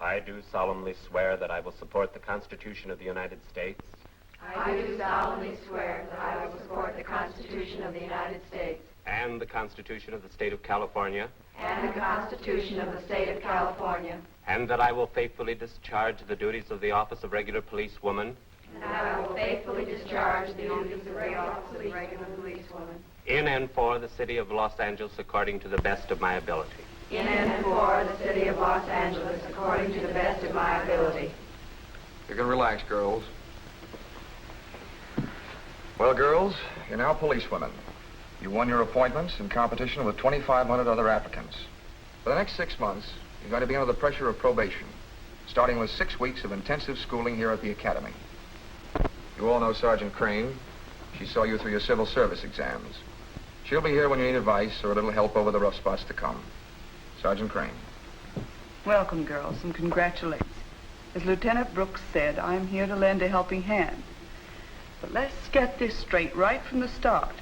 I do solemnly swear that I will support the Constitution of the United States. I do solemnly swear that I will support the Constitution of the United States. And the Constitution of the State of California. And the Constitution of the State of California. And that I will faithfully discharge the duties of the office of regular policewoman. And that I will faithfully discharge the duties of the office of regular policewoman. In and for the city of Los Angeles according to the best of my ability. In and for the city of Los Angeles according to the best of my ability. You can relax, girls. Well, girls, you're now policewomen. You won your appointments in competition with 2,500 other applicants. For the next 6 months, you're going to be under the pressure of probation, starting with 6 weeks of intensive schooling here at the academy. You all know Sergeant Crane. She saw you through your civil service exams. She'll be here when you need advice or a little help over the rough spots to come. Sergeant Crane. Welcome, girls, and congratulations. As Lieutenant Brooks said, I'm here to lend a helping hand. But let's get this straight right from the start.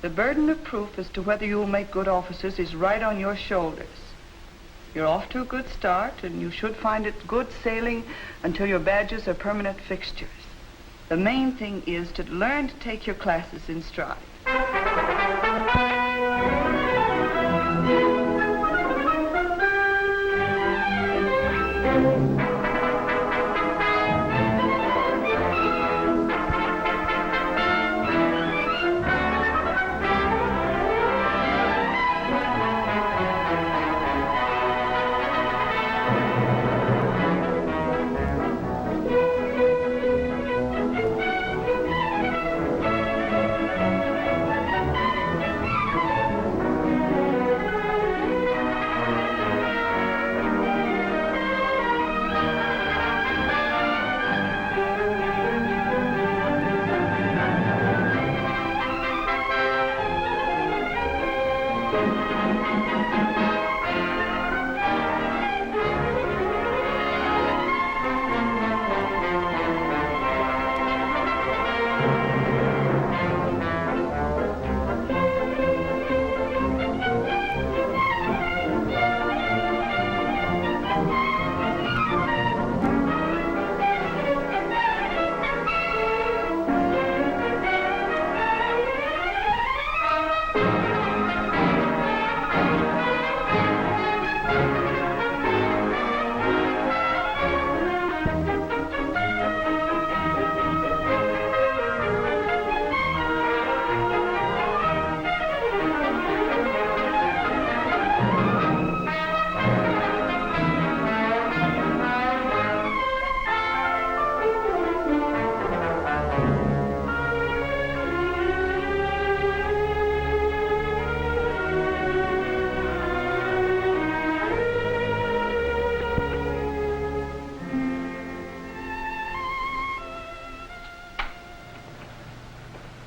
The burden of proof as to whether you'll make good officers is right on your shoulders. You're off to a good start, and you should find it good sailing until your badges are permanent fixtures. The main thing is to learn to take your classes in stride.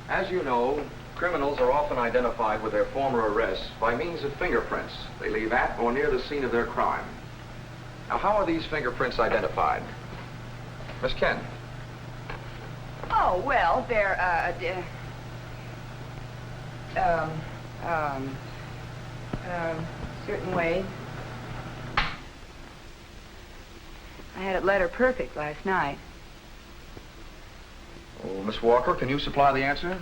As you know, criminals are often identified with their former arrests by means of fingerprints they leave at or near the scene of their crime. Now, how are these fingerprints identified? Miss Kent. Oh, well, they're, certain way. I had it letter perfect last night. Oh, Miss Walker, can you supply the answer?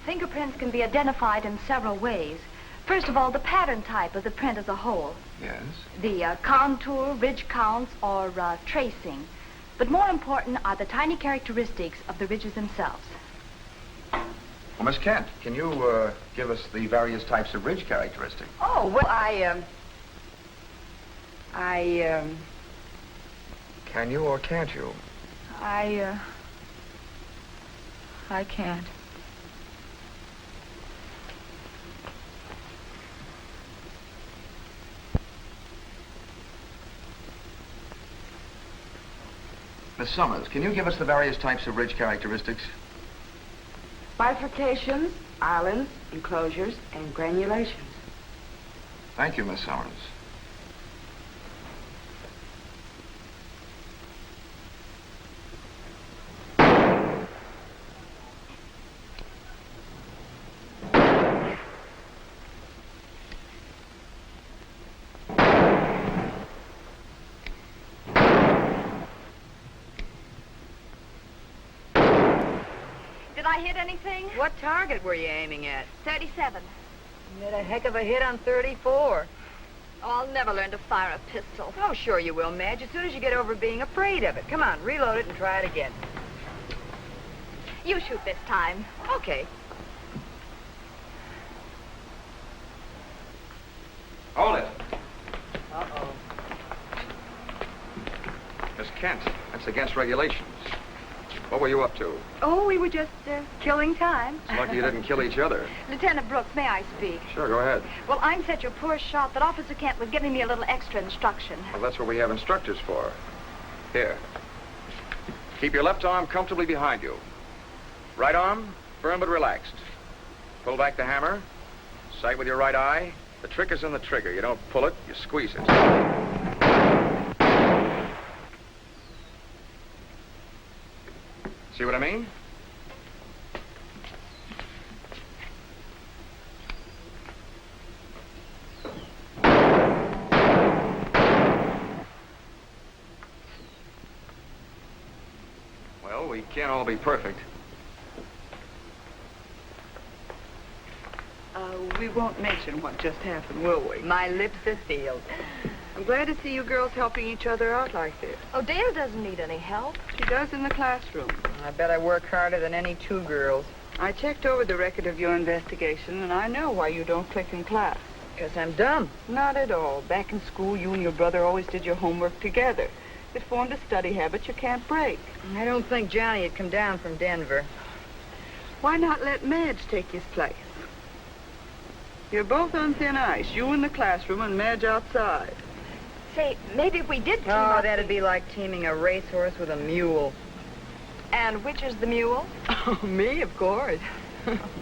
Fingerprints can be identified in several ways. First of all, the pattern type of the print as a whole. Yes. The contour, ridge counts, or tracing. But more important are the tiny characteristics of the ridges themselves. Well, Miss Kent, can you give us the various types of ridge characteristics? Oh, well, Can you or can't you? I can't. Miss Summers, can you give us the various types of ridge characteristics? Bifurcations, islands, enclosures, and granulations. Thank you, Miss Summers. I hit anything? What target were you aiming at? 37. You made a heck of a hit on 34. Oh, I'll never learn to fire a pistol. Oh, sure you will, Madge, as soon as you get over being afraid of it. Come on, reload it and try it again. You shoot this time. Okay. Hold it. Uh-oh. Miss Kent, that's against regulations. What were you up to? Oh, we were just killing time. It's lucky you didn't kill each other. Lieutenant Brooks, may I speak? Sure, go ahead. Well, I'm such a poor shot that Officer Kent was giving me a little extra instruction. Well, that's what we have instructors for. Here. Keep your left arm comfortably behind you. Right arm, firm but relaxed. Pull back the hammer. Sight with your right eye. The trick is in the trigger. You don't pull it, you squeeze it. See what I mean? Well, we can't all be perfect. We won't mention what just happened, will we? My lips are sealed. I'm glad to see you girls helping each other out like this. Oh, Dale doesn't need any help. She does in the classroom. I bet I work harder than any two girls. I checked over the record of your investigation, and I know why you don't click in class. Because I'm dumb. Not at all. Back in school, you and your brother always did your homework together. It formed a study habit you can't break. I don't think Johnny had come down from Denver. Why not let Madge take his place? You're both on thin ice, you in the classroom and Madge outside. Say, maybe if we did team Oh, up... that'd be like teaming a racehorse with a mule. And which is the mule? Oh, me, of course.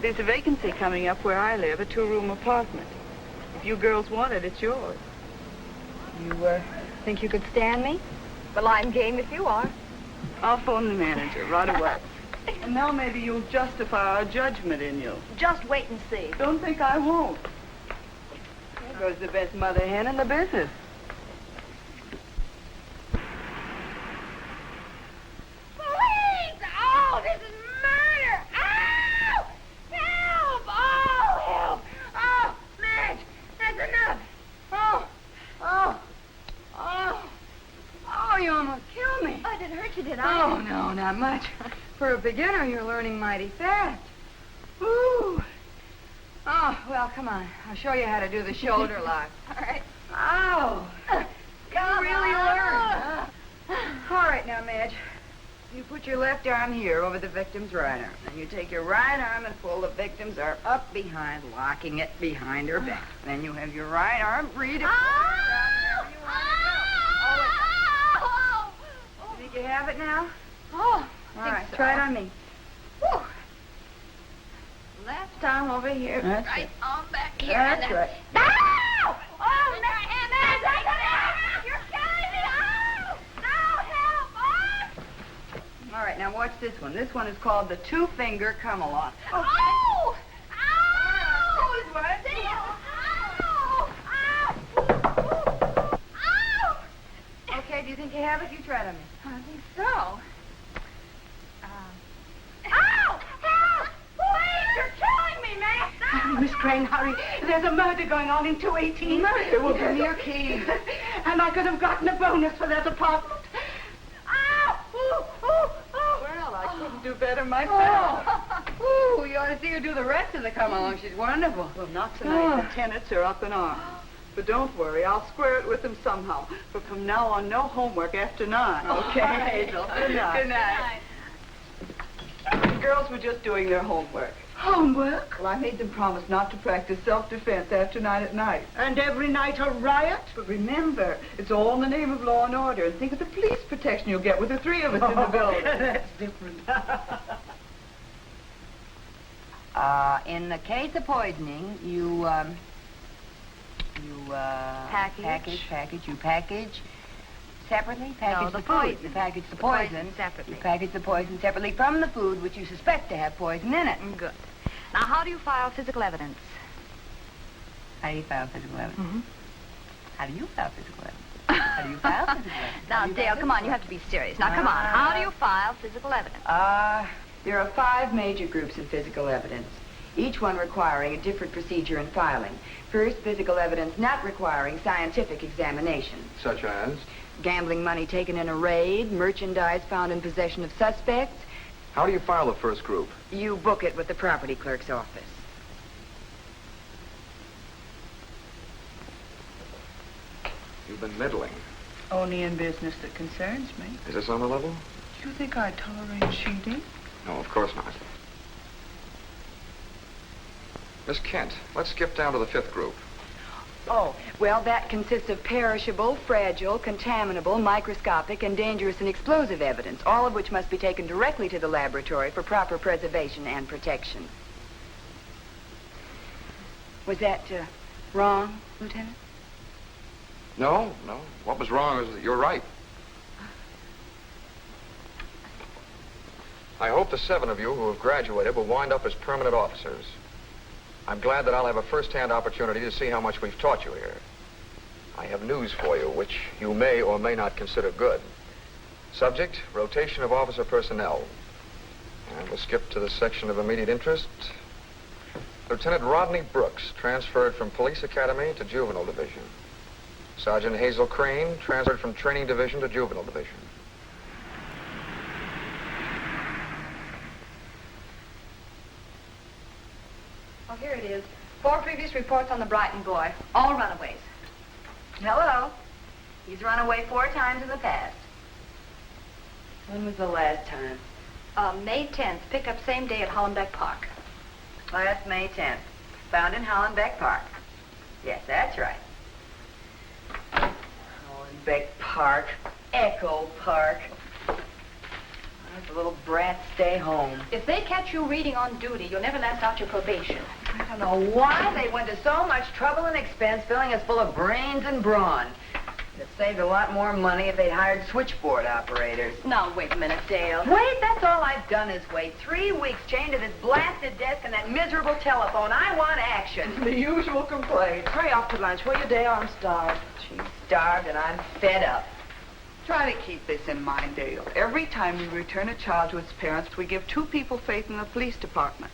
There's a vacancy coming up where I live, a two-room apartment. If you girls want it, it's yours. You, think you could stand me? Well, I'm game if you are. I'll phone the manager right away. And now maybe you'll justify our judgment in you. Just wait and see. Don't think I won't. There goes the best mother hen in the business. Please! Oh, this is murder! Ow! Help! Oh, help! Oh, Madge, that's enough! Oh, oh, oh. Oh, you almost killed me. I didn't hurt you, did I? Oh, no, not much. For a beginner, you're learning mighty fast. Woo! Oh, well, come on. I'll show you how to do the shoulder lock. All right. Ow! Come really on. All right, now, Madge. You put your left arm here over the victim's right arm. Then you take your right arm and pull the victim's arm up behind, locking it behind her back. Then you have your right arm free to pull her around wherever you want to go. Oh, You think you have it now? oh, All right, try it on me. Whew. Left arm over here. That's Right it. on back here. That's and then... right. Ow! Oh, Madge, you're killing me! Ow! No, help! Oh! All right, now watch this one. This one is called the two-finger come-along. Ow! Ow! This is what? Ow! Ow! Ow! Okay, do you think you have it? You try it on me. I think so. Ow! Help! Please, you're killing me, man! Miss Crane, hurry. There's a murder going on in 218. Murder? Well, give me your key. And I could have gotten a bonus for that apartment. Ow! Ooh, ooh, ooh. Well, I couldn't do better myself. Oh. Ooh, you ought to see her do the rest of the come-along. She's wonderful. Well, not tonight. The tenants are up in arms. But don't worry, I'll square it with them somehow. But from now on, no homework after 9. Okay? Good night. Good night. The girls were just doing their homework. Homework? Well, I made them promise not to practice self-defense after 9 at night. And every night a riot? But remember, it's all in the name of law and order. And think of the police protection you'll get with the 3 of us in the building. That's different. In the case of poisoning, you package separately? Package the the food. poison. You package the The poison. poison separately. You package the poison separately from the food which you suspect to have poison in it. Good. Now, how do you file physical evidence? How do you file physical evidence? Mm-hmm. How do you file physical evidence? How do you file physical evidence? Now, How do you Dale, file come on, you physical have to be serious. Now, come on. How do you file physical evidence? There are 5 major groups of physical evidence, each one requiring a different procedure in filing. First, physical evidence not requiring scientific examination. Such as? Gambling money taken in a raid, merchandise found in possession of suspects. How do you file the first group? You book it with the property clerk's office. You've been middling. Only in business that concerns me. Is this on the level? Do you think I tolerate cheating? No, of course not. Miss Kent, let's skip down to the 5th group. Oh, well, that consists of perishable, fragile, contaminable, microscopic, and dangerous and explosive evidence, all of which must be taken directly to the laboratory for proper preservation and protection. Was that wrong, Lieutenant? No. What was wrong is that you're right. I hope the 7 of you who have graduated will wind up as permanent officers. I'm glad that I'll have a first-hand opportunity to see how much we've taught you here. I have news for you, which you may or may not consider good. Subject, rotation of officer personnel. And we'll skip to the section of immediate interest. Lieutenant Rodney Brooks, transferred from Police Academy to Juvenile Division. Sergeant Hazel Crane, transferred from Training Division to Juvenile Division. Oh, here it is. 4 previous reports on the Brighton boy. All runaways. Hello. He's run away 4 times in the past. When was the last time? May 10th. Picked up same day at Hollenbeck Park. Last May 10th. Found in Hollenbeck Park. Yes, that's right. Hollenbeck Park. Echo Park. Let the little brat stay home. If they catch you reading on duty, you'll never last out your probation. I don't know why they went to so much trouble and expense filling us full of brains and brawn. It'd saved a lot more money if they'd hired switchboard operators. Now, wait a minute, Dale. Wait, that's all I've done is wait. 3 weeks chained to this blasted desk and that miserable telephone. I want action. The usual complaint. Hurry off to lunch, will you, Dale? I'm starved. She's starved and I'm fed up. Try to keep this in mind, Dale. Every time we return a child to its parents, we give 2 people faith in the police department.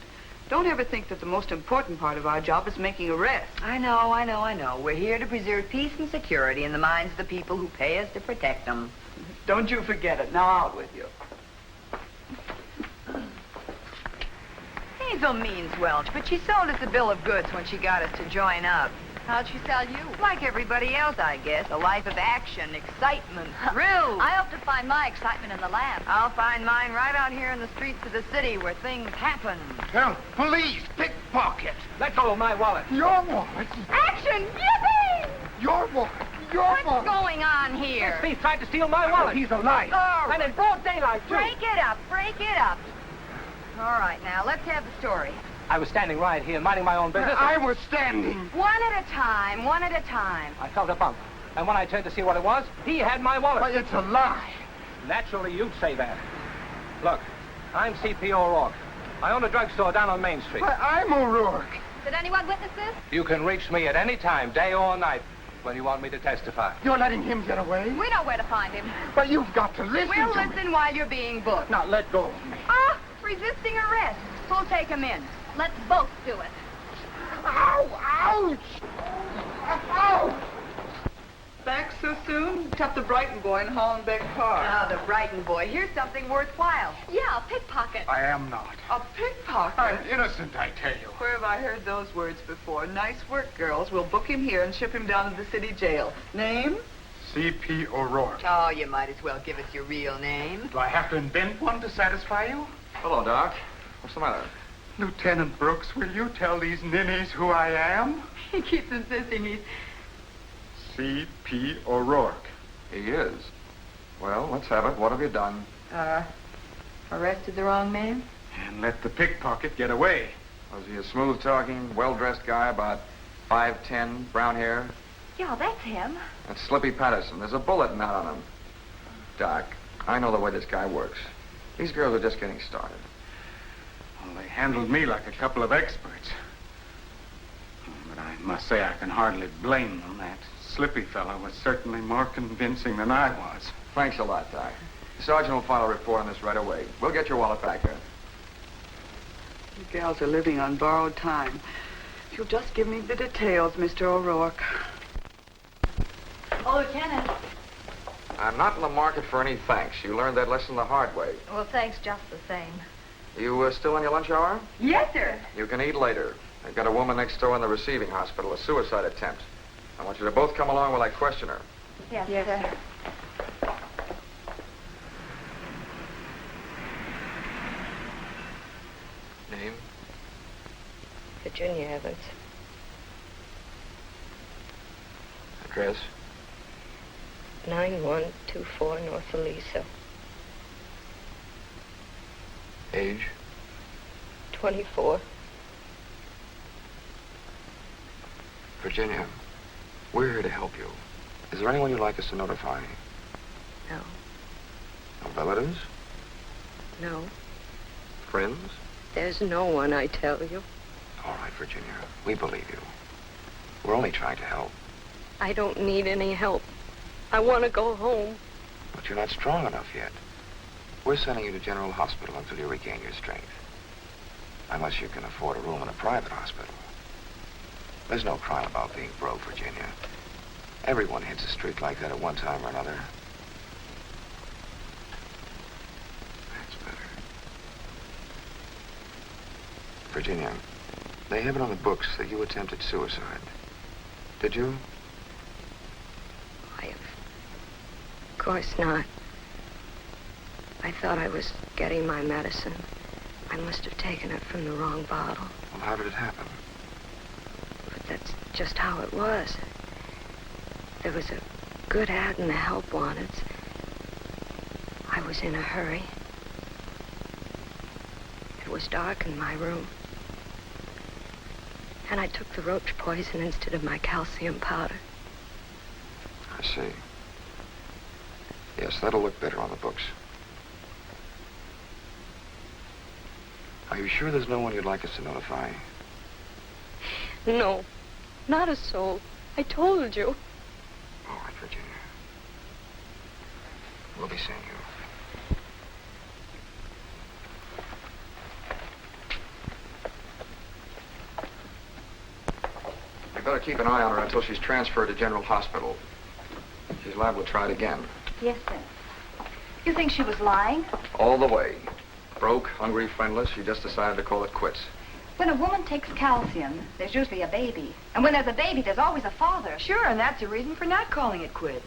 Don't ever think that the most important part of our job is making arrests. I know. We're here to preserve peace and security in the minds of the people who pay us to protect them. Don't you forget it. Now out with you. Hazel means well, but she sold us a bill of goods when she got us to join up. How'd she sell you? Like everybody else, I guess. A life of action, excitement, thrills. I hope to find my excitement in the lab. I'll find mine right out here in the streets of the city where things happen. Help! Police! Pickpocket! Let go of my wallet. Your wallet! Action! Yippee! Your wallet! Your What's wallet! going on here? Thief tried to steal my Oh, wallet. he's alive! Oh, And in broad daylight, too. break it up. All right, now, let's have the story. I was standing right here, minding my own business. I was standing. One at a time. I felt a bump. And when I turned to see what it was, he had my wallet. Why, it's a lie. Naturally, you'd say that. Look, I'm C.P. O'Rourke. I own a drugstore down on Main Street. Why, I'm O'Rourke. Did anyone witness this? You can reach me at any time, day or night, when you want me to testify. You're letting him get away? We know where to find him. But you've got to listen We'll to me. listen while you're being booked. Now, let go of me. Ah, resisting arrest. Who'll take him in? Let's both do it. Ow! Ouch! Ow! Back so soon? Kept the Brighton boy in Hollenbeck Park. Ah, the Brighton boy. Here's something worthwhile. Yeah, a pickpocket. I am not. A pickpocket? I'm innocent, I tell you. Where have I heard those words before? Nice work, girls. We'll book him here and ship him down to the city jail. Name? C.P. O'Rourke. Oh, you might as well give us your real name. Do I have to invent one to satisfy you? Hello, Doc. What's the matter? Lieutenant Brooks, will you tell these ninnies who I am? He keeps insisting he's... C.P. O'Rourke. He is. Well, let's have it. What have you done? Arrested the wrong man? And let the pickpocket get away. Was he a smooth-talking, well-dressed guy, about 5'10", brown hair? Yeah, that's him. That's Slippy Patterson. There's a bullet knot on him. Doc, I know the way this guy works. These girls are just getting started. Well, they handled me like a couple of experts. But I must say I can hardly blame them. That Slippy fellow was certainly more convincing than I was. Thanks a lot, Doc. The sergeant will file a report on this right away. We'll get your wallet back here. You gals are living on borrowed time. If you'll just give me the details, Mr. O'Rourke. Oh, Lieutenant. I'm not in the market for any thanks. You learned that lesson the hard way. Well, thanks just the same. You still on your lunch hour? Yes, sir. You can eat later. I've got a woman next door in the receiving hospital, a suicide attempt. I want you to both come along while I question her. Yes, Yes, sir. Name? Virginia Evans. Address? 9124 North Aliso. Age? 24. Virginia, we're here to help you. Is there anyone you'd like us to notify? No. No relatives? No. Friends? There's no one, I tell you. All right, Virginia. We believe you. We're only trying to help. I don't need any help. I want to go home. But you're not strong enough yet. We're sending you to General Hospital until you regain your strength. Unless you can afford a room in a private hospital. There's no crime about being broke, Virginia. Everyone hits a streak like that at one time or another. That's better. Virginia, they have it on the books that you attempted suicide. Did you? Of course not. I thought I was getting my medicine. I must have taken it from the wrong bottle. Well, how did it happen? But that's just how it was. There was a good ad in the help wanteds. I was in a hurry. It was dark in my room. And I took the roach poison instead of my calcium powder. I see. Yes, that'll look better on the books. Are you sure there's no one you'd like us to notify? No, not a soul. I told you. All right, Virginia. We'll be seeing you. You better keep an eye on her until she's transferred to General Hospital. She's liable to try it again. Yes, sir. You think she was lying? All the way. Broke, hungry, friendless, she just decided to call it quits. When a woman takes calcium, there's usually a baby. And when there's a baby, there's always a father. Sure, and that's a reason for not calling it quits.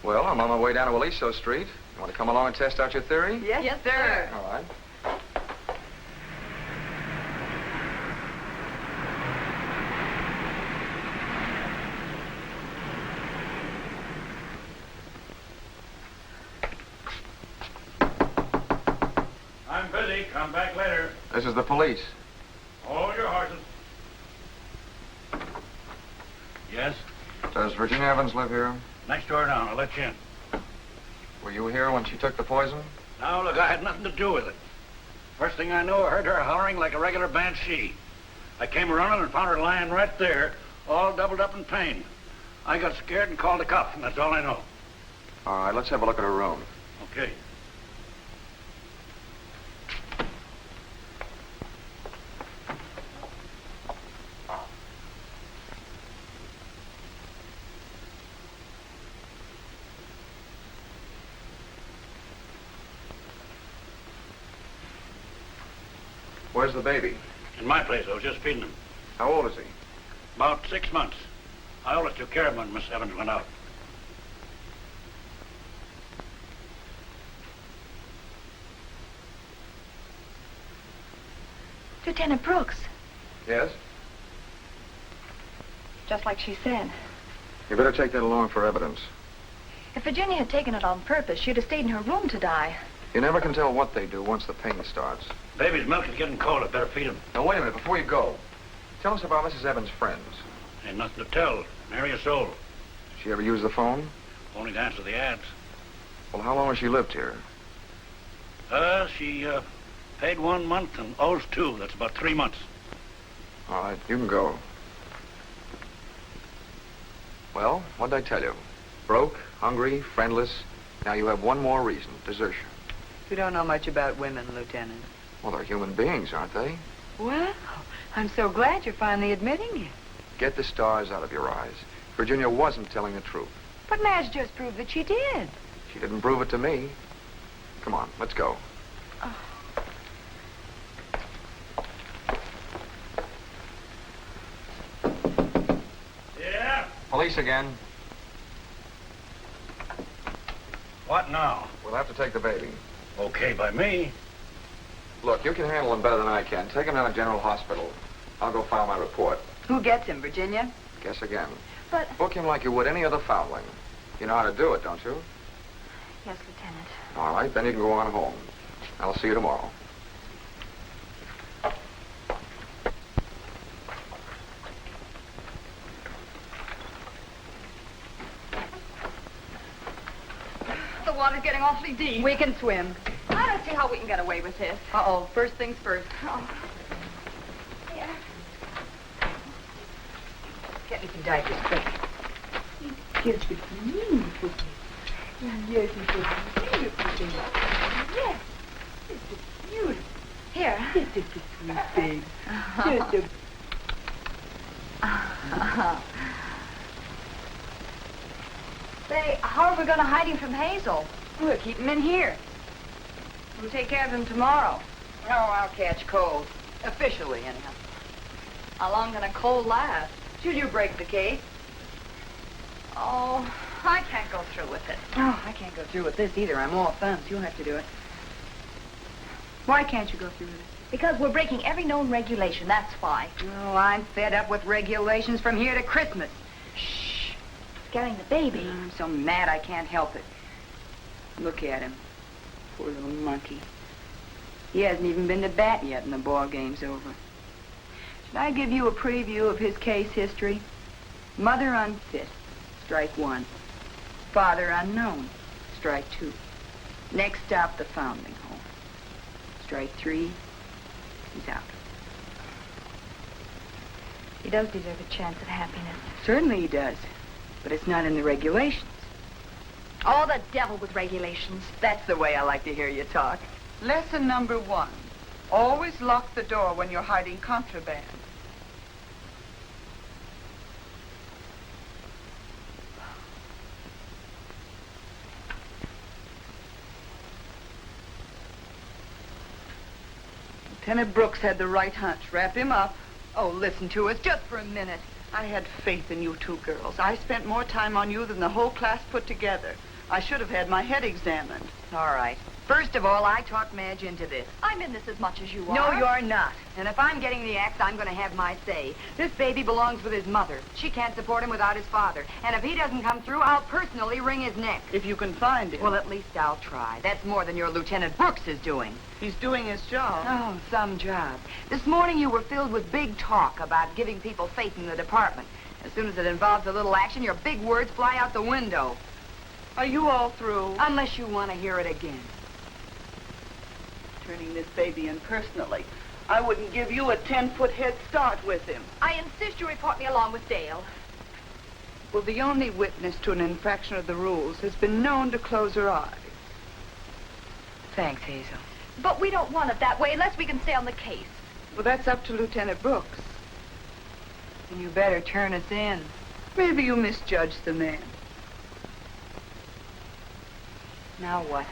Well, I'm on my way down to Aliso Street. You want to come along and test out your theory? Yes, sir. All right. I'm busy. Come back later. This is the police. Hold your horses. Yes? Does Virginia Evans live here? Next door down. I'll let you in. Were you here when she took the poison? Now, look, I had nothing to do with it. First thing I know, I heard her hollering like a regular banshee. I came running and found her lying right there, all doubled up in pain. I got scared and called the cops, and that's all I know. All right, let's have a look at her room. Okay. Where's the baby? In my place, I was just feeding him. How old is he? About 6 months. I always took care of him when Miss Evans went out. Lieutenant Brooks, Yes? just like she said. You better take that along for evidence. If Virginia had taken it on purpose, she'd have stayed in her room to die. You never can tell what they do once the pain starts. Baby's milk is getting cold. I better feed him. Now, wait a minute, before you go. Tell us about Mrs. Evans' friends. Ain't nothing to tell. Nary a soul. Did she ever use the phone? Only to answer the ads. Well, how long has she lived here? She paid 1 month and owes 2. That's about 3 months. All right, you can go. Well, what'd I tell you? Broke, hungry, friendless. Now you have one more reason, desertion. You don't know much about women, Lieutenant. Well, they're human beings, aren't they? Well, I'm so glad you're finally admitting it. Get the stars out of your eyes. Virginia wasn't telling the truth. But Madge just proved that she did. She didn't prove it to me. Come on, let's go. Yeah? Police again. What now? We'll have to take the baby. Okay by me. Look, you can handle him better than I can. Take him down to General Hospital. I'll go file my report. Who gets him, Virginia? Guess again. But... Book him like you would any other foundling. You know how to do it, don't you? Yes, Lieutenant. All right, then you can go on home. I'll see you tomorrow. The water's getting awfully deep. We can swim. I don't see how we can get away with this. Uh-oh. First things first. Oh. Here. Get me some diapers, quick. Yes, it's beautiful. Yes, it's a beautiful. Yes. It's beautiful. Here. Yes, it's a sweet baby. Just a... Say, how are we going to hide him from Hazel? We'll keep him in here. We'll take care of him tomorrow. Oh, I'll catch cold. Officially, anyhow. How long can a cold last? Should you break the case? Oh, I can't go through with it. Oh, I can't go through with this either. I'm all thumbs. You'll have to do it. Why can't you go through with it? Because we're breaking every known regulation, that's why. Oh, I'm fed up with regulations from here to Christmas. Shh. Scaring the baby. I'm so mad I can't help it. Look at him. Poor little monkey. He hasn't even been to bat yet and the ball game's over. Should I give you a preview of his case history? Mother unfit, strike 1. Father unknown, strike 2. Next stop, the foundling home. Strike 3, he's out. He does deserve a chance at happiness. Certainly he does, but it's not in the regulations. Oh, the devil with regulations. That's the way I like to hear you talk. Lesson number 1. Always lock the door when you're hiding contraband. Lieutenant Brooks had the right hunch. Wrap him up. Oh, listen to us just for a minute. I had faith in you two girls. I spent more time on you than the whole class put together. I should have had my head examined. All right. First of all, I talked Madge into this. I'm in this as much as you are. No, you're not. And if I'm getting the axe, I'm going to have my say. This baby belongs with his mother. She can't support him without his father. And if he doesn't come through, I'll personally wring his neck. If you can find him. Well, at least I'll try. That's more than your Lieutenant Brooks is doing. He's doing his job. Oh, some job. This morning you were filled with big talk about giving people faith in the department. As soon as it involves a little action, your big words fly out the window. Are you all through? Unless you want to hear it again. Turning this baby in personally. I wouldn't give you a 10-foot head start with him. I insist you report me along with Dale. Well, the only witness to an infraction of the rules has been known to close her eyes. Thanks, Hazel. But we don't want it that way unless we can stay on the case. Well, that's up to Lieutenant Brooks. And you better turn us in. Maybe you misjudged the man. Now what?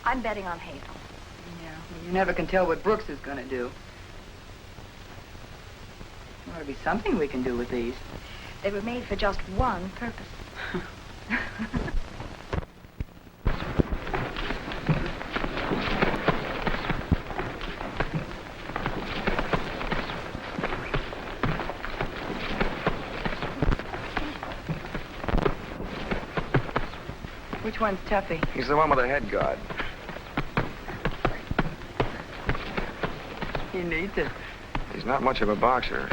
I'm betting on Hazel. Yeah, well, you never can tell what Brooks is going to do. There ought to be something we can do with these. They were made for just one purpose. Which one's Tuffy? He's the one with the head guard. He needs it. He's not much of a boxer.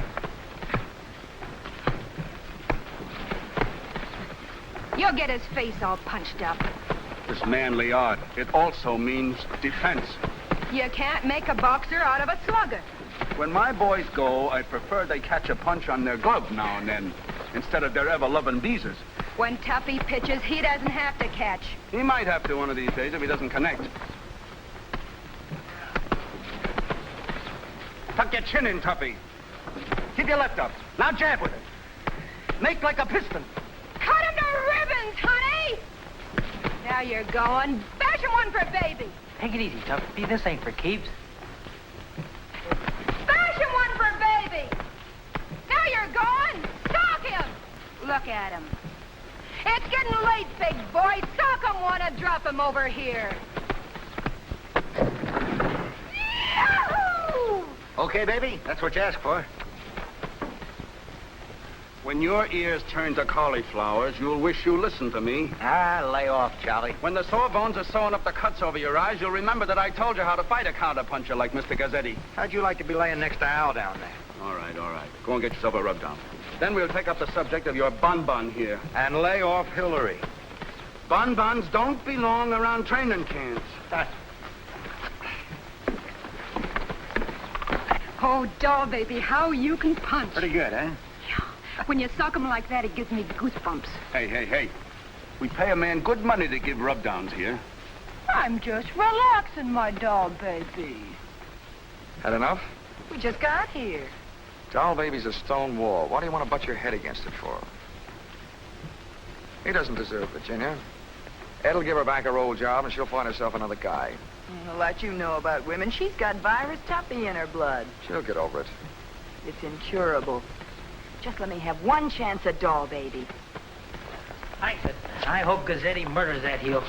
You'll get his face all punched up. This manly art, it also means defense. You can't make a boxer out of a slugger. When my boys go, I prefer they catch a punch on their glove now and then, instead of their ever-loving beezers. When Tuffy pitches, he doesn't have to catch. He might have to one of these days if he doesn't connect. Tuck your chin in, Tuppy. Keep your left up. Now jab with it. Make like a piston. Cut him to ribbons, honey! Now you're going. Bash him one for baby. Take it easy, Tuppy. This ain't for keeps. Bash him one for baby. Now you're going. Sock him. Look at him. It's getting late, big boy. Sock him one and drop him over here. Yahoo! Okay, baby, that's what you asked for. When your ears turn to cauliflowers, you'll wish you listened to me. Ah, lay off, Charlie. When the sore bones are sewing up the cuts over your eyes, you'll remember that I told you how to fight a counterpuncher like Mr. Gazzetti. How'd you like to be laying next to Al down there? All right. Go and get yourself a rub down. Then we'll take up the subject of your bonbon here. And lay off Hillary. Bonbons don't belong around training camps. Oh, doll baby, how you can punch. Pretty good, huh? When you sock him like that, it gives me goosebumps. Hey. We pay a man good money to give rub-downs here. I'm just relaxing, my doll baby. Had enough? We just got here. Doll baby's a stone wall. Why do you want to butt your head against it for? He doesn't deserve Virginia. Ed'll give her back her old job, and she'll find herself another guy. A lot you know about women. She's got virus Tuppy in her blood. She'll get over it. It's incurable. Just let me have one chance at doll baby. I hope Gazzetti murders that heel.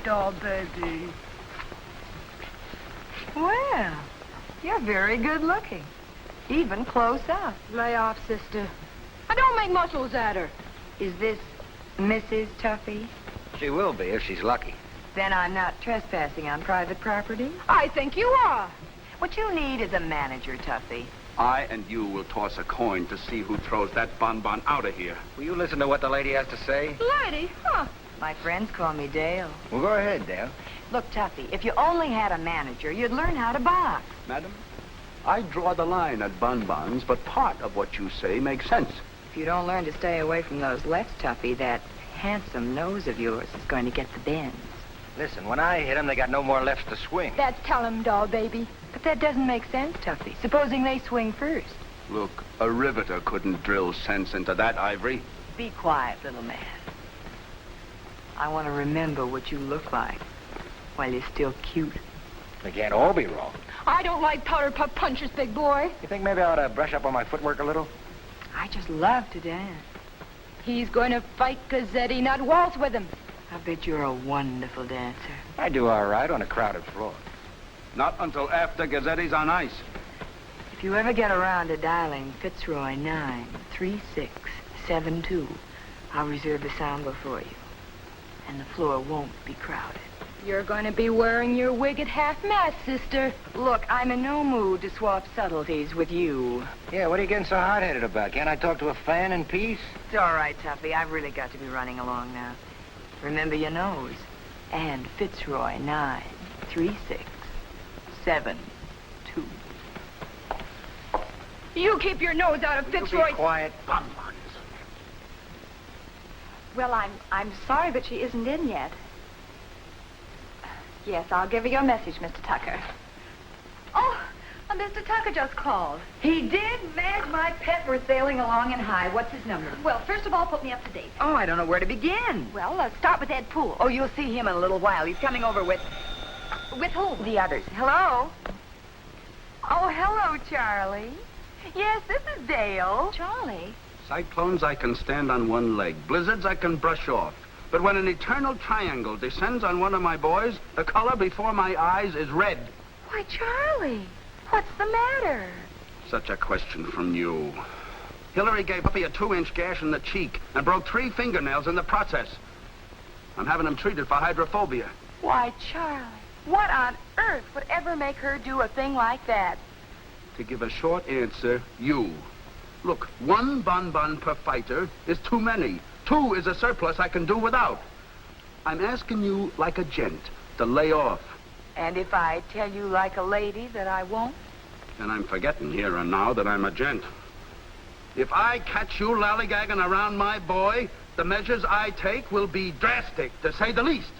Doll baby. Well, you're very good looking. Even close up. Lay off, sister. I don't make muscles at her. Is this Mrs. Tuffy? She will be if she's lucky. Then I'm not trespassing on private property. I think you are. What you need is a manager, Tuffy. I and you will toss a coin to see who throws that bonbon out of here. Will you listen to what the lady has to say? Lady, huh? My friends call me Dale. Well, go ahead, Dale. Look, Tuffy, if you only had a manager, you'd learn how to box. Madam, I draw the line at bonbons, but part of what you say makes sense. If you don't learn to stay away from those lefts, Tuffy, that handsome nose of yours is going to get the bends. Listen, when I hit them, they got no more lefts to swing. That's tell him, doll baby. But that doesn't make sense, Tuffy. Supposing they swing first. Look, a riveter couldn't drill sense into that, Ivory. Be quiet, little man. I want to remember what you look like while you're still cute. They can't all be wrong. I don't like powder puff punchers, big boy. You think maybe I ought to brush up on my footwork a little? I just love to dance. He's going to fight Gazzetti, not waltz with him. I bet you're a wonderful dancer. I do all right on a crowded floor. Not until after Gazzetti's on ice. If you ever get around to dialing Fitzroy 93672, I'll reserve the samba for you. And the floor won't be crowded. You're going to be wearing your wig at half-mast, sister. Look, I'm in no mood to swap subtleties with you. Yeah, what are you getting so hot-headed about? Can't I talk to a fan in peace? It's all right, Tuffy. I've really got to be running along now. Remember your nose. And Fitzroy 93672. You keep your nose out of You Fitzroy. be quiet. Well, I'm sorry, but she isn't in yet. Yes, I'll give her your message, Mr. Tucker. Oh, Mr. Tucker just called. He did? Madge, my pet, we're sailing along in high. What's his number? Well, first of all, put me up to date. Oh, I don't know where to begin. Well, start with Ed Poole. Oh, you'll see him in a little while. He's coming over with With whom? the others. Hello? Oh, hello, Charlie. Yes, this is Dale. Charlie. Cyclones I can stand on one leg. Blizzards I can brush off. But when an eternal triangle descends on one of my boys, the color before my eyes is red. Why, Charlie, what's the matter? Such a question from you. Hillary gave Puppy a 2-inch gash in the cheek and broke 3 fingernails in the process. I'm having him treated for hydrophobia. Why, Charlie, what on earth would ever make her do a thing like that? To give a short answer, you. Look, 1 bonbon per fighter is too many. 2 is a surplus I can do without. I'm asking you like a gent to lay off. And if I tell you like a lady that I won't? And I'm forgetting here and now that I'm a gent. If I catch you lollygagging around my boy, the measures I take will be drastic, to say the least.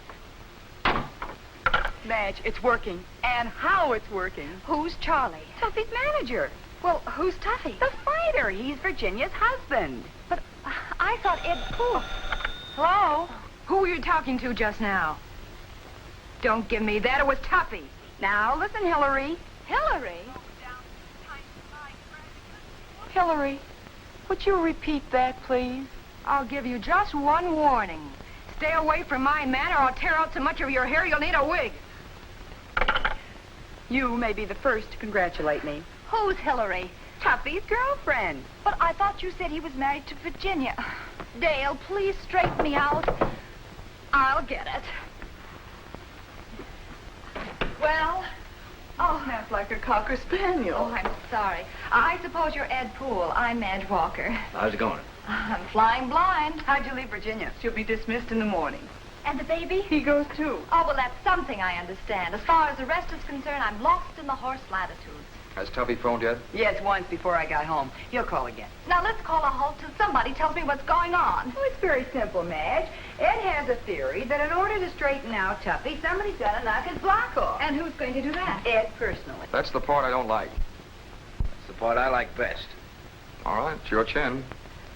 Madge, it's working. And how it's working. Who's Charlie? Tuffy's manager. Well, who's Tuffy? The fighter. He's Virginia's husband. But I thought Ed Poole... Hello? Who were you talking to just now? Don't give me that. It was Tuffy. Now, listen, Hillary. Hillary? Hillary, would you repeat that, please? I'll give you just one warning. Stay away from my man or I'll tear out so much of your hair you'll need a wig. You may be the first to congratulate me. Who's Hillary? Tuffy's girlfriend. But I thought you said he was married to Virginia. Dale, please straighten me out. I'll get it. Well... Oh, snaps like a Cocker Spaniel. Oh, I'm sorry. I suppose you're Ed Poole. I'm Madge Walker. How's it going? I'm flying blind. How'd you leave Virginia? She'll be dismissed in the morning. And the baby? He goes too. Oh, well, that's something I understand. As far as the rest is concerned, I'm lost in the horse latitudes. Has Tuffy phoned yet? Yes, once before I got home. He'll call again. Now, let's call a halt till somebody tells me what's going on. Oh, it's very simple, Madge. Ed has a theory that in order to straighten out Tuffy, somebody's got to knock his block off. And who's going to do that? Ed personally. That's the part I don't like. That's the part I like best. All right, it's your chin.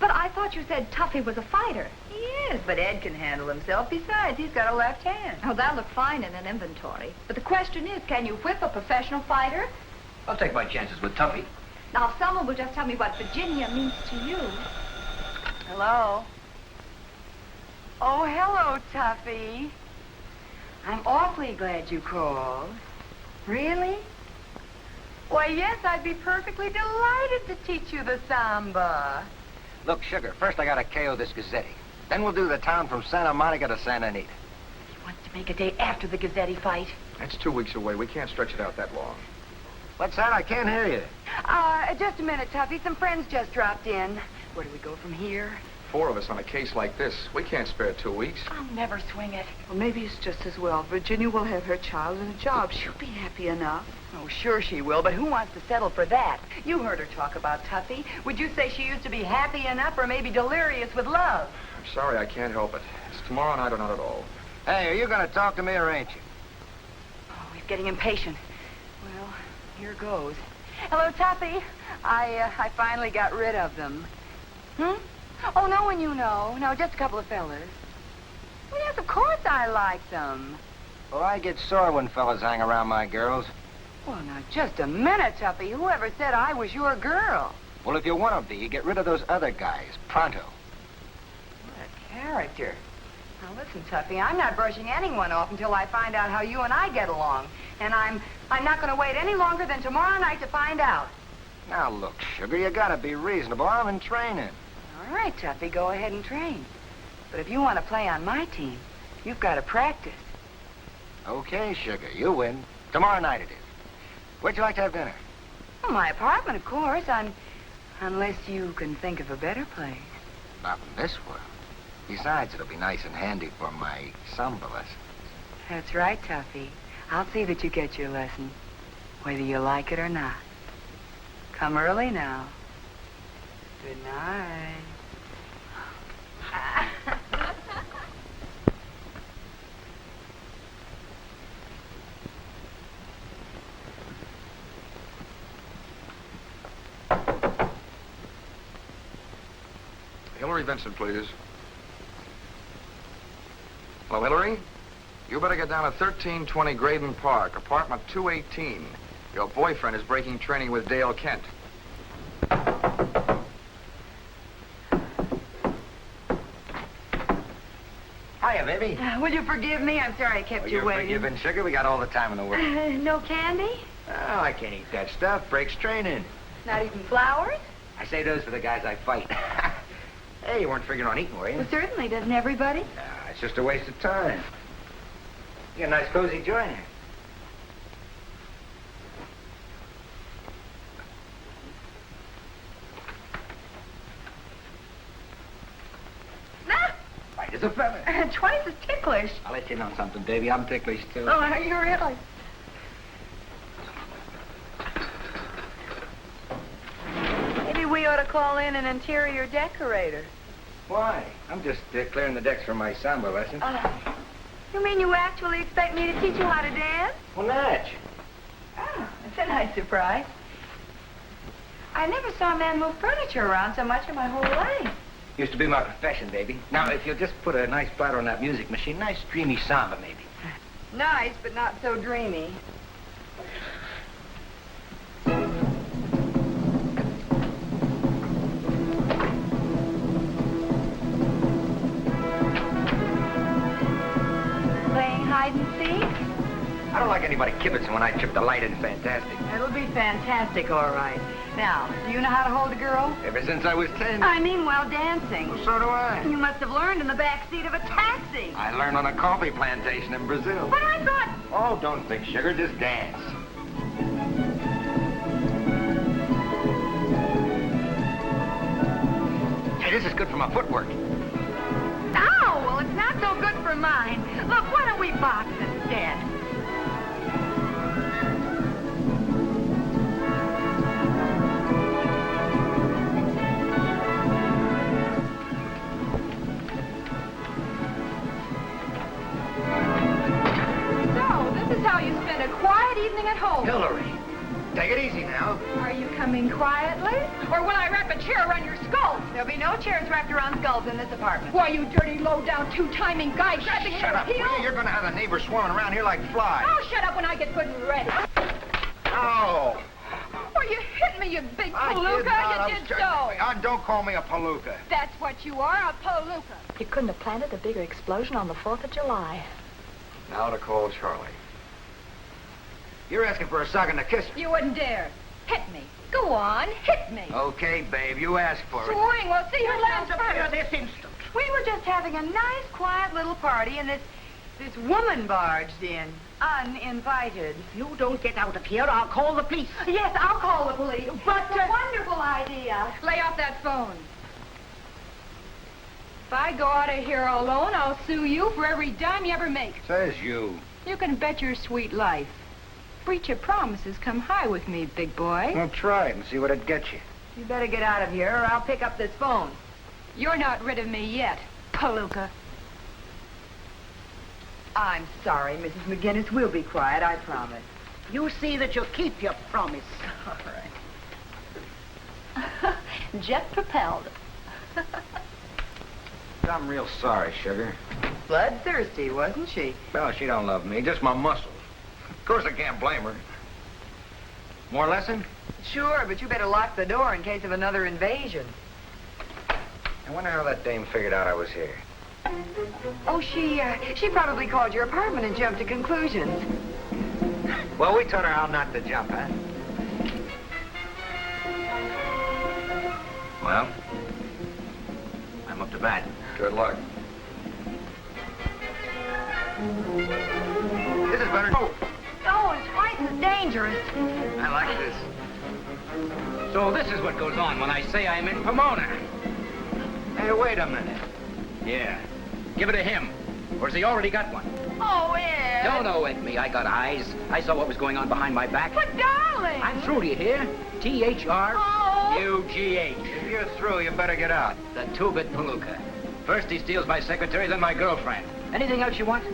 But I thought you said Tuffy was a fighter. He is, but Ed can handle himself. Besides, he's got a left hand. Oh, that'll look fine in an inventory. But the question is, can you whip a professional fighter? I'll take my chances with Tuffy. Now, if someone will just tell me what Virginia means to you. Hello? Oh, hello, Tuffy. I'm awfully glad you called. Really? Why, yes, I'd be perfectly delighted to teach you the samba. Look, Sugar, first I gotta KO this Gazzetti. Then we'll do the town from Santa Monica to Santa Anita. He wants to make a day after the Gazzetti fight. That's 2 weeks away. We can't stretch it out that long. What's that? I can't hear you. Just a minute, Tuffy. Some friends just dropped in. Where do we go from here? 4 of us on a case like this. We can't spare 2 weeks. I'll never swing it. Well, maybe it's just as well. Virginia will have her child and a job. She'll be happy enough. Oh, sure she will, but who wants to settle for that? You heard her talk about Tuffy. Would you say she used to be happy enough or maybe delirious with love? I'm sorry, I can't help it. It's tomorrow night or not at all. Hey, are you gonna talk to me or ain't you? Oh, he's getting impatient. Well, here goes. Hello, Tuffy. I finally got rid of them. Oh, no one you know. No, just a couple of fellas. Well, yes, of course I like them. Well, I get sore when fellas hang around my girls. Well, now, just a minute, Tuffy. Whoever said I was your girl? Well, if you want to be, you get rid of those other guys, pronto. What a character. Now, listen, Tuffy, I'm not brushing anyone off until I find out how you and I get along. And I'm not going to wait any longer than tomorrow night to find out. Now, look, Sugar, you gotta be reasonable. I'm in training. All right, Tuffy, go ahead and train. But if you want to play on my team, you've got to practice. Okay, Sugar, you win. Tomorrow night it is. Where'd you like to have dinner? Well, my apartment, of course, unless you can think of a better place. Not in this world. Besides, it'll be nice and handy for my samba lesson. That's right, Tuffy. I'll see that you get your lesson, whether you like it or not. Come early now. Good night. Hillary Vincent, please. Hello, Hillary? You better get down to 1320 Graydon Park, apartment 218. Your boyfriend is breaking training with Dale Kent. Hiya, baby. Will you forgive me? I'm sorry I kept you You're waiting. forgiven, Sugar. We got all the time in the world. No candy? Oh, I can't eat that stuff. Breaks training. Not even flowers? I say those for the guys I fight. Hey, you weren't figuring on eating, were you? Well, certainly. Doesn't everybody? It's just a waste of time. You got a nice cozy joint here. White as a feather. Twice as ticklish. I'll let you know something, baby. I'm ticklish, too. Oh, are you really? Maybe we ought to call in an interior decorator. Why? I'm just clearing the decks for my samba lesson. You mean you actually expect me to teach you how to dance? Well, Natch. Oh, that's a nice surprise. I never saw a man move furniture around so much in my whole life. Used to be my profession, baby. Now, if you'll just put a nice platter on that music machine, nice dreamy samba, maybe. Nice, but not so dreamy. Playing hide and seek? I don't like anybody kibitzing when I chip the light in fantastic. It'll be fantastic, all right. Now, do you know how to hold a girl? Ever since I was 10. I mean while dancing. Well, so do I. You must have learned in the back seat of a taxi. I learned on a coffee plantation in Brazil. But I thought... Oh, don't think, sugar. Just dance. Hey, this is good for my footwork. Oh, well, it's not so good for mine. Look, why don't we box instead? So, this is how you spend a quiet evening at home. Hillary, take it easy now. Are you coming quietly? Or will I wrap a chair around your skull? There'll be no chairs wrapped around skulls in this apartment. Why, you dirty, low-down, two-timing guy grabbing Shut your up, will heel? you? You're going to have the neighbors swarming around here like flies. I'll shut up when I get good and ready. Oh. Oh, you hit me, you big I palooka. did not. You I did was so. Don't call me a palooka. That's what you are, a palooka. You couldn't have planted a bigger explosion on the 4th of July. Now to call Charlie. You're asking for a sock and a kiss. You wouldn't dare. Hit me. Go on, hit me. Okay, babe, you asked for it. Swing, we'll see who lands first. this instant. We were just having a nice, quiet little party, and this woman barged in, uninvited. If you don't get out of here, I'll call the police. Yes, I'll call the police. But It's a wonderful idea. lay off that phone. If I go out of here alone, I'll sue you for every dime you ever make. Says you. You can bet your sweet life. Breach of promises come high with me, big boy. Well, try it and see what it gets you. You better get out of here, or I'll pick up this phone. You're not rid of me yet, palooka. I'm sorry, Mrs. McGinnis. We'll be quiet, I promise. You see that you keep your promise. All right. Jet propelled. I'm real sorry, sugar. Bloodthirsty, wasn't she? Well, she don't love me, just my muscles. Of course, I can't blame her. More lesson? Sure, but you better lock the door in case of another invasion. I wonder how that dame figured out I was here. Oh, she probably called your apartment and jumped to conclusions. Well, we taught her how not to jump, huh? Well, I'm up to bat. Good luck. This is better. Oh, it's twice as dangerous. I like this. So this is what goes on when I say I'm in Pomona. Hey, wait a minute. Yeah. Give it to him. Or has he already got one? Oh, Ed. Don't owing me. I got eyes. I saw what was going on behind my back. But, darling. I'm through. Do you hear? T-H-R-U-G-H. If you're through, you better get out. The two-bit palooka. First he steals my secretary, then my girlfriend. Anything else you want?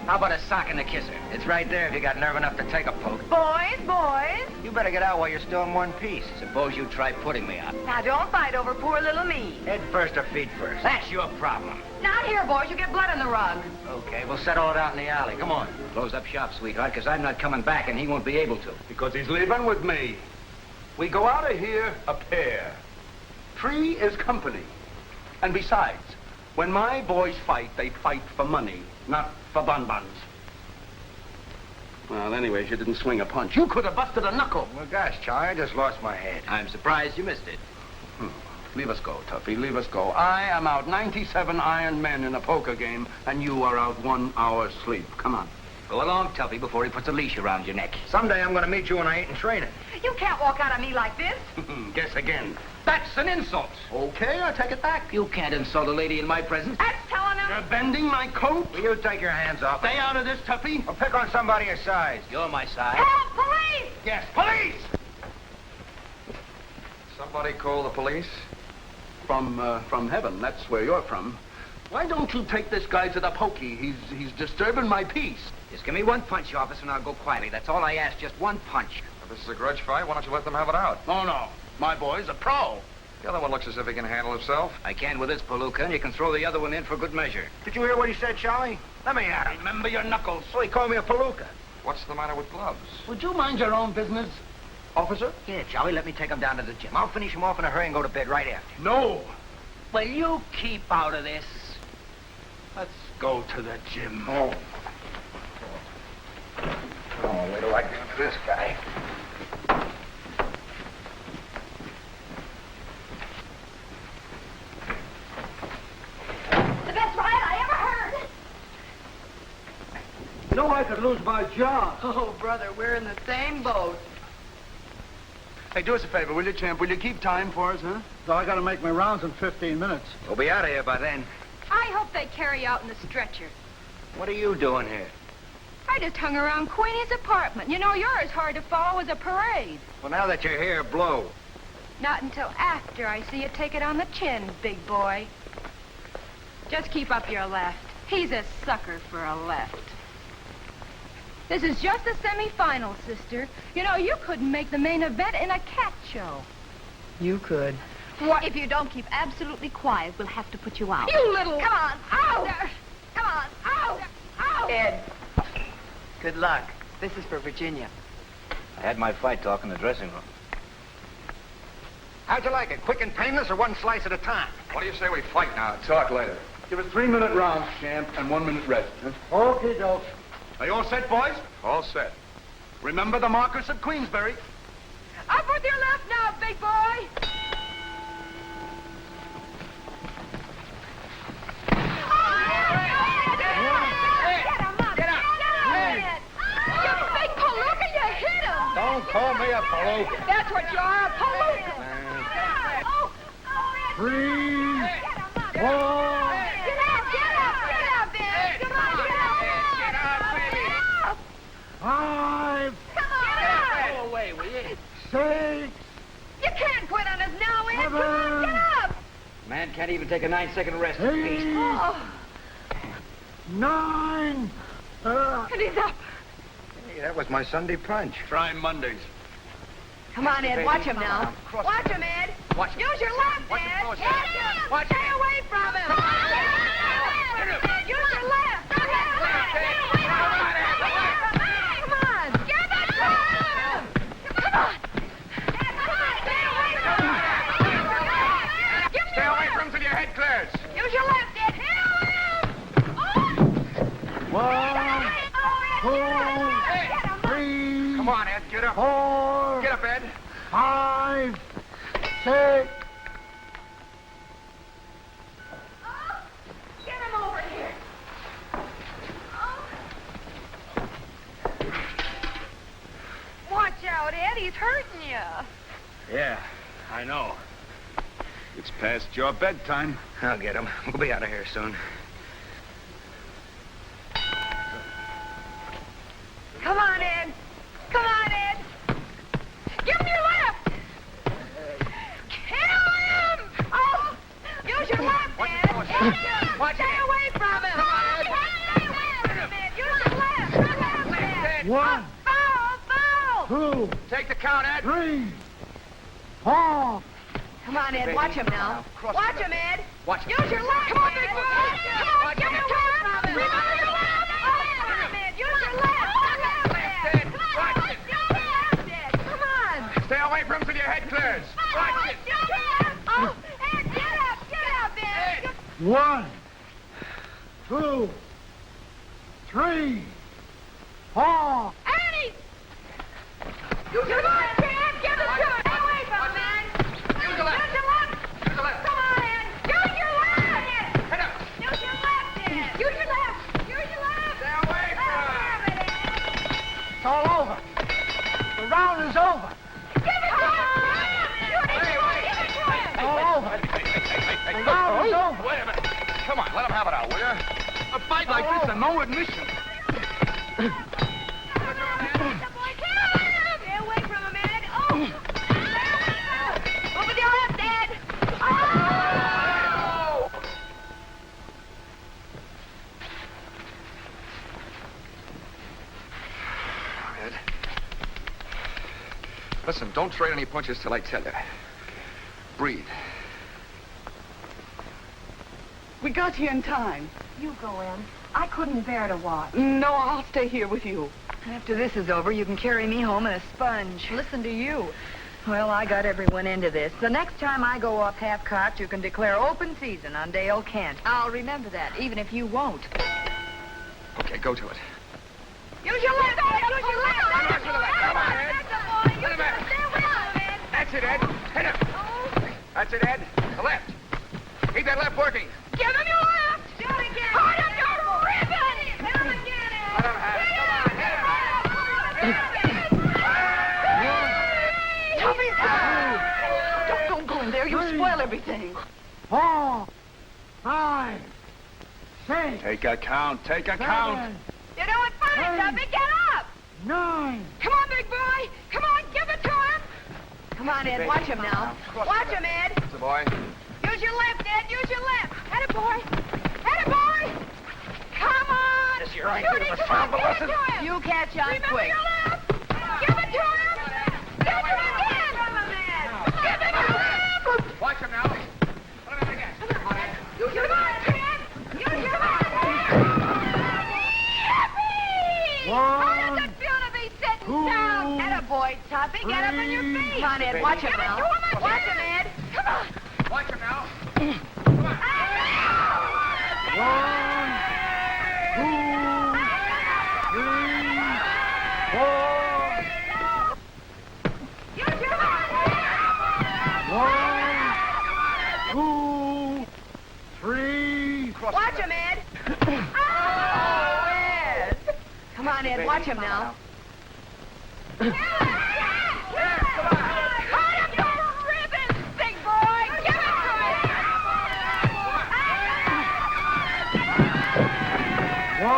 How about a sock and a kisser? It's right there if you got nerve enough to take a poke. Boys, boys. You better get out while you're still in one piece. Suppose you try putting me out. Now, don't fight over poor little me. Head first or feet first? That's your problem. Not here, boys. You get blood on the rug. Okay, we'll settle it out in the alley. Come on. Close up shop, sweetheart, because I'm not coming back and he won't be able to. Because he's leaving with me. We go out of here a pair. Three is company. And besides, when my boys fight, they fight for money, not for bonbons. Well, anyways, you didn't swing a punch. You could have busted a knuckle. Well, gosh, Charlie, I just lost my head. I'm surprised you missed it. Leave us go, Tuffy. Leave us go. I am out 97 iron men in a poker game, and you are out 1 hour's sleep. Come on. Go along, Tuffy, before he puts a leash around your neck. Someday I'm going to meet you when I ain't in training. You can't walk out on me like this. Guess again. That's an insult. Okay, I take it back. You can't insult a lady in my presence. That's telling him. You're bending my coat. Will you take your hands off? Stay out of this, Tuffy. Or pick on somebody your size. You're my size. Help, police! Yes, police! Somebody call the police? From heaven. That's where you're from. Why don't you take this guy to the pokey? He's disturbing my peace. Just give me one punch, officer, and I'll go quietly. That's all I ask, just one punch. If this is a grudge fight, why don't you let them have it out? Oh, no. My boy's a pro. The other one looks as if he can handle himself. I can with this palooka, and you can throw the other one in for good measure. Did you hear what he said, Charlie? Let me at him. Remember your knuckles. Oh, he called me a palooka. What's the matter with gloves? Would you mind your own business, officer? Yeah, Charlie, let me take him down to the gym. I'll finish him off in a hurry and go to bed right after. No. Will you keep out of this? Let's go to the gym. Oh. Oh, wait till I get to this guy. The best ride I ever heard. You know I could lose my job. Oh, brother, we're in the same boat. Hey, do us a favor, will you, champ? Will you keep time for us, huh? So I gotta make my rounds in 15 minutes. We'll be out of here by then. I hope they carry you out in the stretcher. What are you doing here? I just hung around Queenie's apartment. You know, you're as hard to follow as a parade. Well, now that you're here, blow. Not until after I see you take it on the chin, big boy. Just keep up your left. He's a sucker for a left. This is just the semi-final, sister. You know, you couldn't make the main event in a cat show. You could. What? If you don't keep absolutely quiet, we'll have to put you out. You little... Come on, out! Come on, out! Out! Ed, good luck. This is for Virginia. I had my fight talk in the dressing room. How'd you like it? Quick and painless or one slice at a time? What do you say we fight now? Talk later. Give us 3-minute rounds, champ, and 1 minute rest. Huh? Okay, doke. Are you all set, boys? All set. Remember the Marquis of Queensberry. Up with your left now, big boy! Don't call me a palooka. That's what you are, a palooka. Freeze. Get up, Ben. Come on, get up. 5, Come on. Go away, will you? 6. You can't quit on us now, Ed. Come on, get up. Man can't even take a 9-second rest in peace. 8, Oh, 9. and he's up. Hey, that was my Sunday punch. Try Mondays. Come on, Ed. Watch him now. Cross Watch him, Ed. Watch him. Use your left, Watch him Ed. close. Hit him. Watch Stay him. away from him. Use your left. Come on. Give it to him. Come on. Stay away from him till your head clears. Use your left, Ed. Hit him. 1, 2, 3, Come on, Ed. Get up. 4, Get up, Ed. 5, 6. Get him over here. Watch out, Ed. He's hurting you. Yeah, I know. It's past your bedtime. I'll get him. We'll be out of here soon. Come on, Ed. Come on, Ed. Give him your left. Kill him. Oh, use your left, Ed. Stay away from him. Stay away from him, Ed. Use your left. Your left, Ed. 1, Foul. 2, Take the count, Ed. 3, 4. Come on, Ed. Watch him now. Watch him, Ed. Watch him. Use your left, Come on, big boy. Come on, get away from him. Remember your left. Come on, Ed. Use your left. Ed. Watch it. Come on. Stay away from him till your head clears. Watch it. Oh, Ed, get up, Ed. 1, 2, 3, 4. Annie! Use your left, Ed. Give it to him. Stay away from him, man. Use the left. Use your left. Use the left. Come on, Ed. Use your left. Head up. Use your left, Ed. Use your left. Use your left. Stay away from him. It's all over. The round is over. Give it to him. Give it to him. It's all over. The round is over. Wait a minute. Come on, let him have it out, will you? A fight like this and no admission. Stay away from him, Ed. Oh! Stay away from him. Move with your left, Ed. Oh! Listen, don't trade any punches till I tell you. Breathe. We got here in time. You go in. I couldn't bear to watch. No, I'll stay here with you. After this is over, you can carry me home in a sponge. Listen to you. Well, I got everyone into this. The next time I go off half-cocked, you can declare open season on Dale Kent. I'll remember that, even if you won't. Okay, go to it. Use your left, Ed! Use your left! Come on, Ed. Let him at it. That's it, Ed. Hit him. That's it, Ed. The left. Keep that left working. Give him your left! Do it again! Hard him your ribbon! Hit him again, Ed! Let him have it. Come on, hit him. Don't go in there. You'll spoil everything. 4, 5, 6. Take a count. Take a count. You're doing fine, Tuppy. Get up! 9. Come on, big boy! Come on, give it to him! Come on, Ed. Watch him now. Watch him, Ed. That's the boy. Use your left, Ed. Use your left. Atta boy. Atta boy. Come on. This your right Shoot to it, the come on, sound, give it listen. to him. You catch on Remember quick. your left. Give it to him. Give it again. Give it to him. Watch him now. Let him in again. Come on, Ed. Use your left, Ed. Use your left. Yippee! How does it feel to be sitting down? Atta boy, Tuppy. Get up on your feet. Come on, Ed. Watch him now. Watch him, Ed. Come on. Watch him now. One, two, 3, 4. Use your left. 1, 2, 3. Watch him, Ed. Oh, Ed. Come on, Ed. Watch him now. Cut him your ribbons, big boy. Give it to him. 1,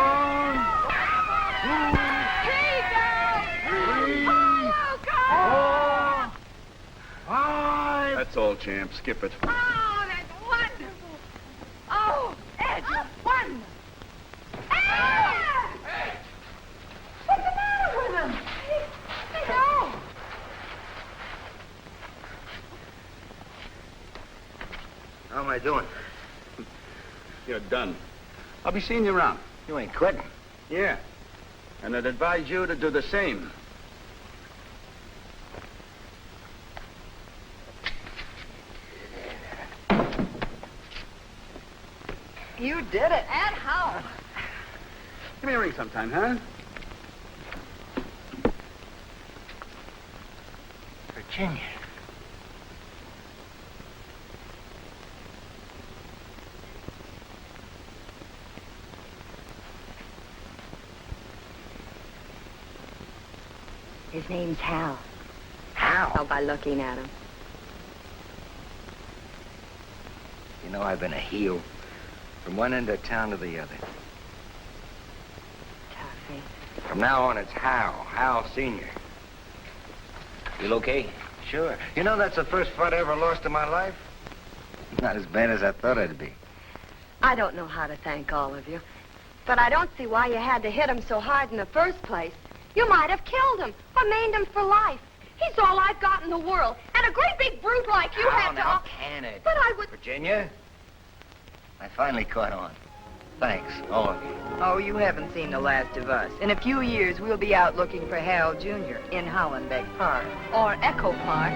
2, He goes. 3, Oh, God. 4, 5. That's all, champ. Skip it. Oh, that's wonderful. Oh, Ed, you won. Ed! What's the matter with him? No. How am I doing? You're done. I'll be seeing you around. You ain't quitting. Yeah. And I'd advise you to do the same. You did it. And how? Give me a ring sometime, huh? Virginia. His name's Hal. How? Oh, by looking at him. You know, I've been a heel from one end of town to the other. Tuffy. From now on, it's Hal Sr. You okay? Sure. You know, that's the first fight I ever lost in my life. Not as bad as I thought it'd be. I don't know how to thank all of you, but I don't see why you had to hit him so hard in the first place. You might have killed him or maimed him for life. He's all I've got in the world, and a great big brute like you How had to... now can it? But I would... Virginia, I finally caught on. Thanks, all of you. Oh, you haven't seen the last of us. In a few years, we'll be out looking for Hal Jr. in Hollenbeck Park. Or Echo Park.